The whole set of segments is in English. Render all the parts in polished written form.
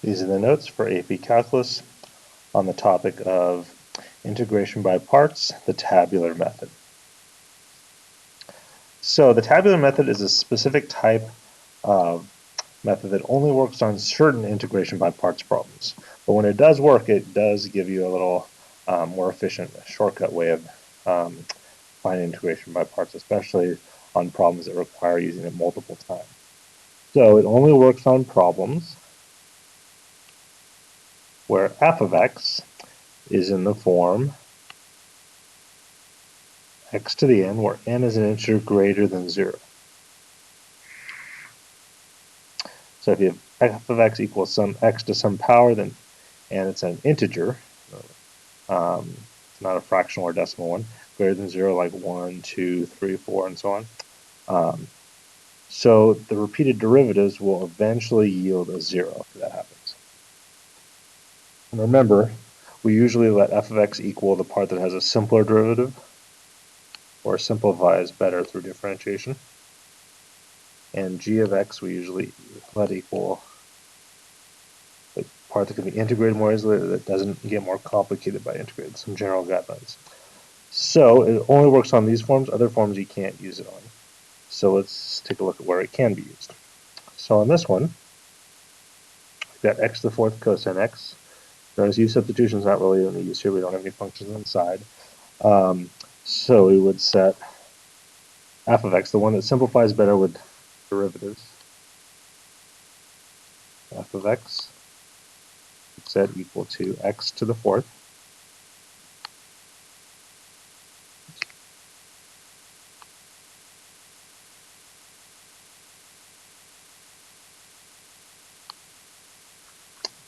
These are the notes for AP Calculus on the topic of integration by parts, the tabular method. So the tabular method is a specific type of method that only works on certain integration by parts problems. But when it does work, it does give you a little more efficient shortcut way of finding integration by parts, especially on problems that require using it multiple times. So it only works on problems where f of x is in the form x to the n, where n is an integer greater than 0. So if you have f of x equals some x to some power, then and it's an integer, it's not a fractional or decimal one, greater than 0, like 1, 2, 3, 4, and so on. So the repeated derivatives will eventually yield a 0 if that happens. And remember, we usually let f of x equal the part that has a simpler derivative, or simplifies better through differentiation. And g of x we usually let equal the part that can be integrated more easily, that doesn't get more complicated by integrating, some general guidelines. So it only works on these forms. Other forms you can't use it on. So let's take a look at where it can be used. So on this one, we've got x to the fourth cosine x. Notice U substitution is not really any use here. We don't have any functions inside. So we would set f of x, the one that simplifies better with derivatives. F of x set equal to x to the fourth.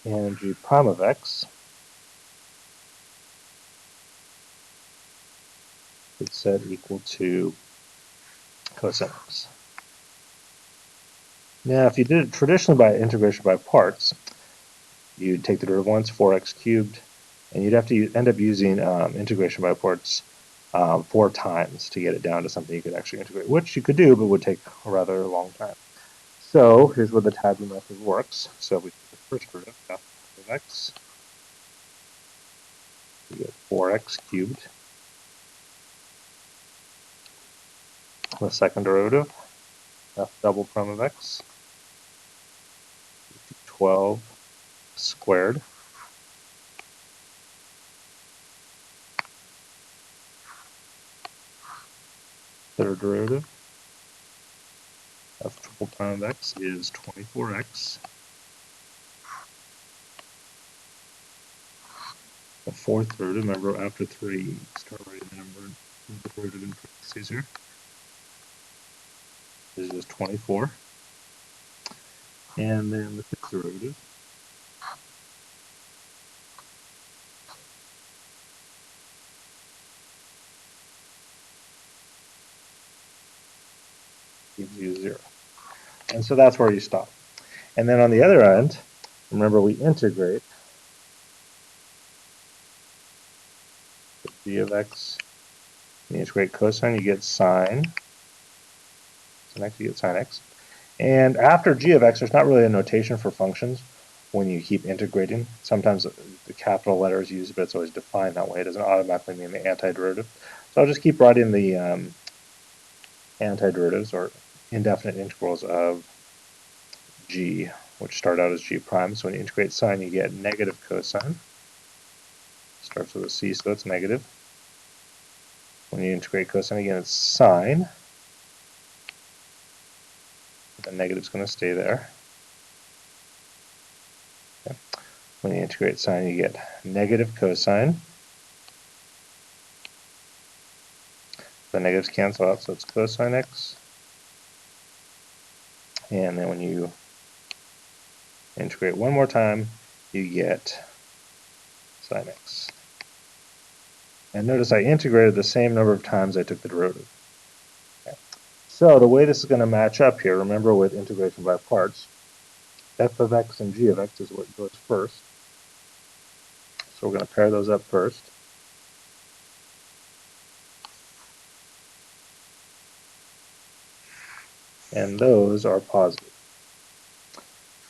And g prime of x is set equal to cosine x. Now, if you did it traditionally by integration by parts, you'd take the derivative once, 4x cubed, and you'd have to end up using integration by parts 4 times to get it down to something you could actually integrate, which you could do, but would take a rather long time. So here's where the tabular method works. So we take the first derivative, f of x, we get 4x cubed. The second derivative, f double prime of x, 12 squared. Third derivative, f triple prime of x is 24x. The fourth derivative, remember after 3, start writing the number of the derivative in parentheses here. This is 24. And then the fifth derivative, gives you 0. And so that's where you stop. And then on the other end, remember we integrate g of x. You integrate cosine, you get sine. So next you get sine x. And after g of x, there's not really a notation for functions when you keep integrating. Sometimes the capital letter is used, but it's always defined that way. It doesn't automatically mean the antiderivative. So I'll just keep writing the antiderivatives or indefinite integrals of g, which start out as g prime. So when you integrate sine, you get negative cosine. Starts with a c, so it's negative. When you integrate cosine again, it's sine. The negative's going to stay there. Okay. When you integrate sine, you get negative cosine. The negatives cancel out, so it's cosine x. And then when you integrate one more time, you get sine x. And notice I integrated the same number of times I took the derivative. Okay. So the way this is going to match up here, remember with integration by parts, f of x and g of x is what goes first. So we're going to pair those up first. And those are positive.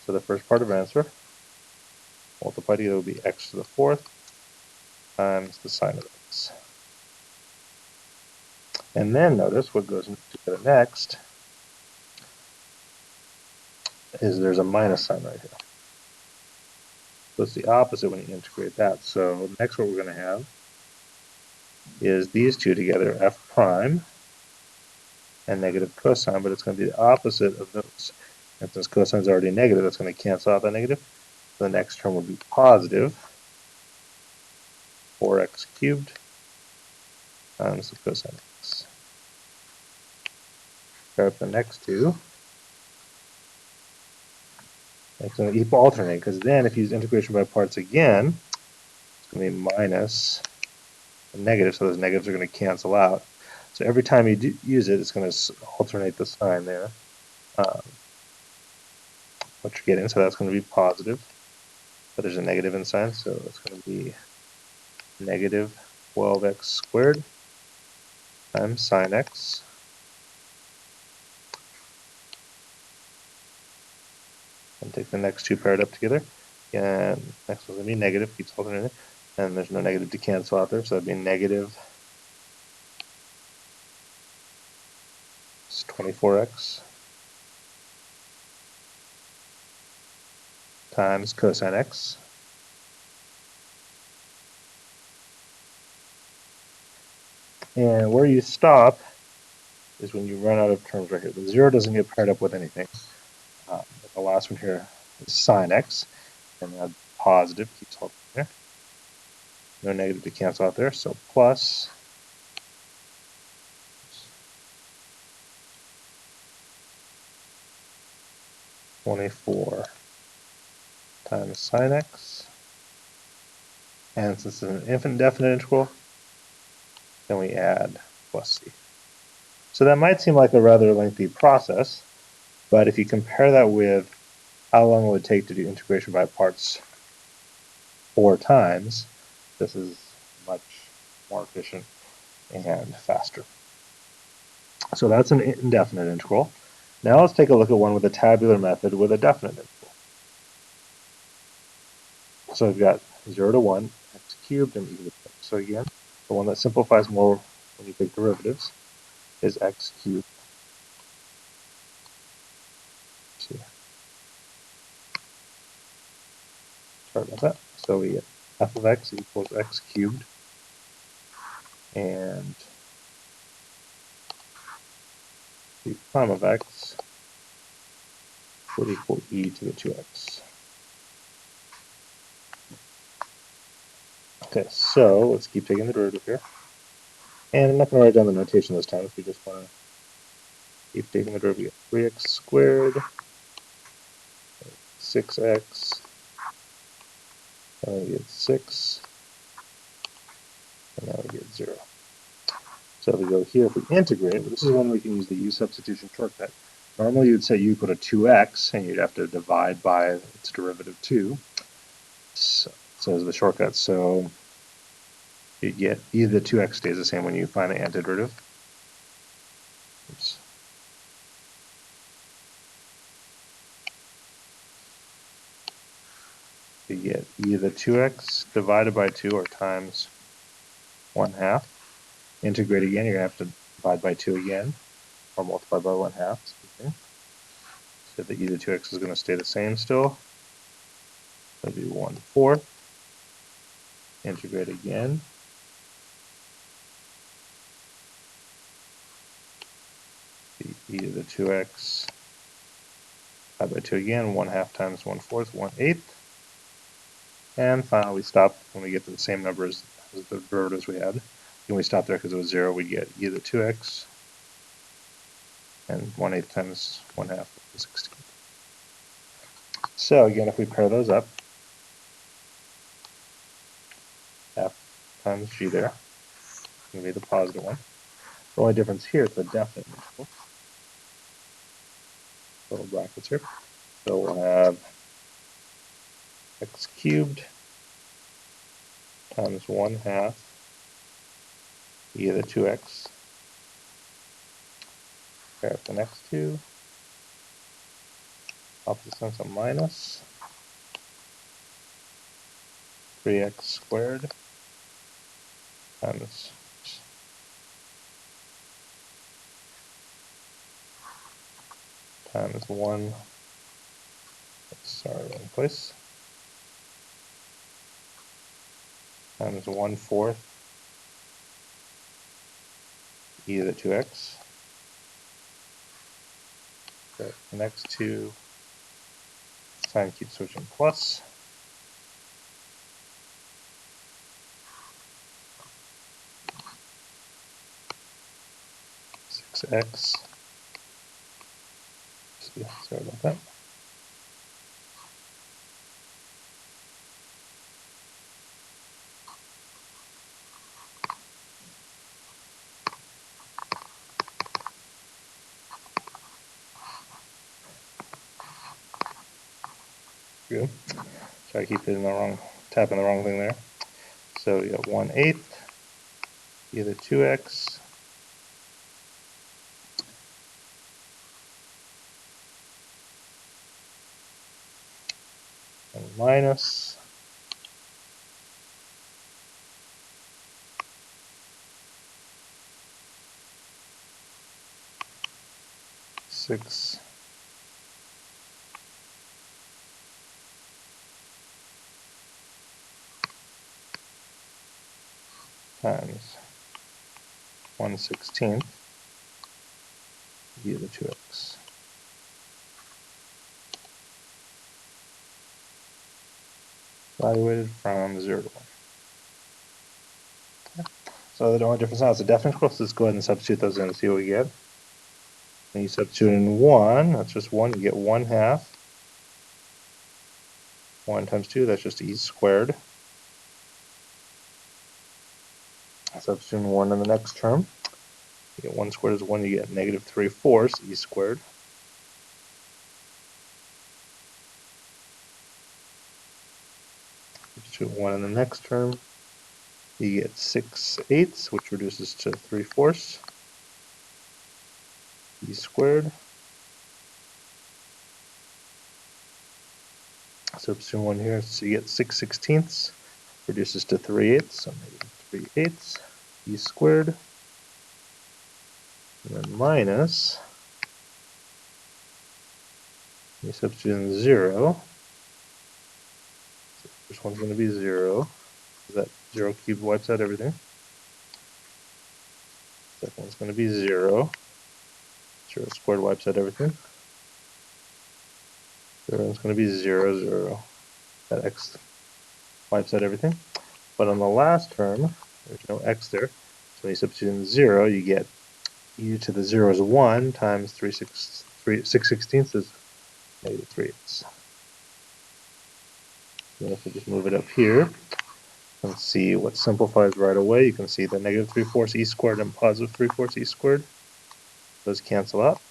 So the first part of answer multiplied together will be x to the fourth times the sine of x. And then notice what goes together next is there's a minus sign right here. So it's the opposite when you integrate that. So next what we're going to have is these two together, f prime and negative cosine, but it's going to be the opposite of those. And since cosine is already negative, that's going to cancel out that negative. So the next term will be positive 4x cubed times the cosine x. Pair up the next two. It's going to equal alternate, because then if you use integration by parts again, it's going to be minus a negative, so those negatives are going to cancel out. So every time you do use it, it's going to alternate the sign there. What you're getting, so that's going to be positive, but there's a negative inside, so it's going to be negative 12x squared times sine x. And take the next two paired up together. And next one's going to be negative, keeps alternating. And there's no negative to cancel out there, so that'd be negative 24x times cosine x. And where you stop is when you run out of terms right here. The 0 doesn't get paired up with anything. The last one here is sine x, and that positive keeps holding there. No negative to cancel out there, so plus 24 times sine x. And since it's an infinite integral, then we add plus c. So that might seem like a rather lengthy process, but if you compare that with how long it would take to do integration by parts 4 times, this is much more efficient and faster. So that's an indefinite integral. Now let's take a look at one with a tabular method with a definite integral. So we've got 0 to 1, x cubed, and e to the 6. So again, the one that simplifies more when you take derivatives is x cubed. See, sorry about that. So we get f of x equals x cubed, and the prime of x would equal e to the 2x. Okay, so let's keep taking the derivative here. And I'm not going to write down the notation this time if we just want to keep taking the derivative. 3x squared, 6x, and then we get 6, and now we get 0. So if we go here, if we integrate, this is when we can use the U substitution shortcut. Normally you'd say u equal to 2x, and you'd have to divide by its derivative 2. So is the shortcut. So you get either the 2x stays the same when you find the antiderivative. Oops. You get either 2x divided by 2 or times 1/2. Integrate again, you're going to have to divide by 2 again, or multiply by 1/2. So the e to the 2x is going to stay the same still. That'll be 1/4. Integrate again. The e to the 2x divided by 2 again, 1/2 times 1/4, 1/8. And finally, we stop when we get to the same number as the derivatives we had. When we stop there because it was 0, we get e to the 2x, and 1/8 times 1/2 is 16. So again, if we pair those up, f times g there, it's going to be the positive one. The only difference here is the definite integral. Little brackets here. So we'll have x cubed times 1/2 e to the 2x. Pair up the next two. Opposite sign, so minus. 3x squared times times 1, sorry, wrong place, times 1/4 e to the 2x. That connects to sign keeps switching plus. X. Sorry about that. Good. So I keep hitting the wrong, tapping the wrong thing there. So you got 1/8 e to the 2x and minus 6 times 1/16 e to the 2x. Evaluated from 0 to 1. Okay. So the only difference now is the definite equal, so let's go ahead and substitute those in and see what we get. When you substitute in 1, that's just 1, you get 1/2. 1 times 2, that's just e squared. Substitute 1 in the next term. You get 1 squared is 1, you get negative 3/4 e squared. Substitute 1 in the next term. You get 6/8, which reduces to 3/4 e squared. Substitute 1 here, so you get 6/16, reduces to 3/8, so negative 3/8 e squared. And then minus, you substitute in 0. So the first one's going to be 0. That 0 cubed wipes out everything. Second one's going to be 0. 0 squared wipes out everything. Third one's going to be 0, 0. That x wipes out everything. But on the last term, there's no x there. So when you substitute in 0, you get e to the 0 is 1 times 6/16 is negative 3/8. Then if we just move it up here and see what simplifies right away, you can see the negative 3/4 e squared and positive 3/4 e squared. Those cancel out.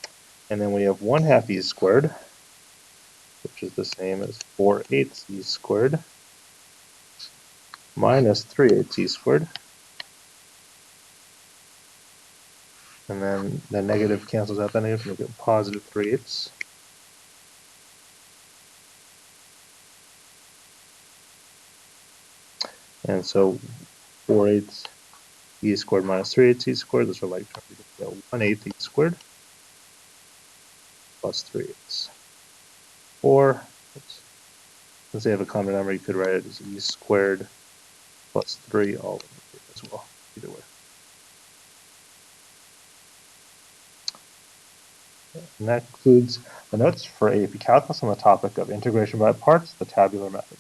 And then we have 1/2 e squared, which is the same as 4/8 e squared minus 3/8 e squared. And then the negative cancels out that negative, and we get positive 3/8. And so 4/8 e squared minus 3/8 e squared, those are like terms. You get 1/8 e squared plus 3/8. Or, since they have a common number, you could write it as e squared plus 3 all over here as well, either way. And that concludes the notes for AP Calculus on the topic of integration by parts, the tabular method.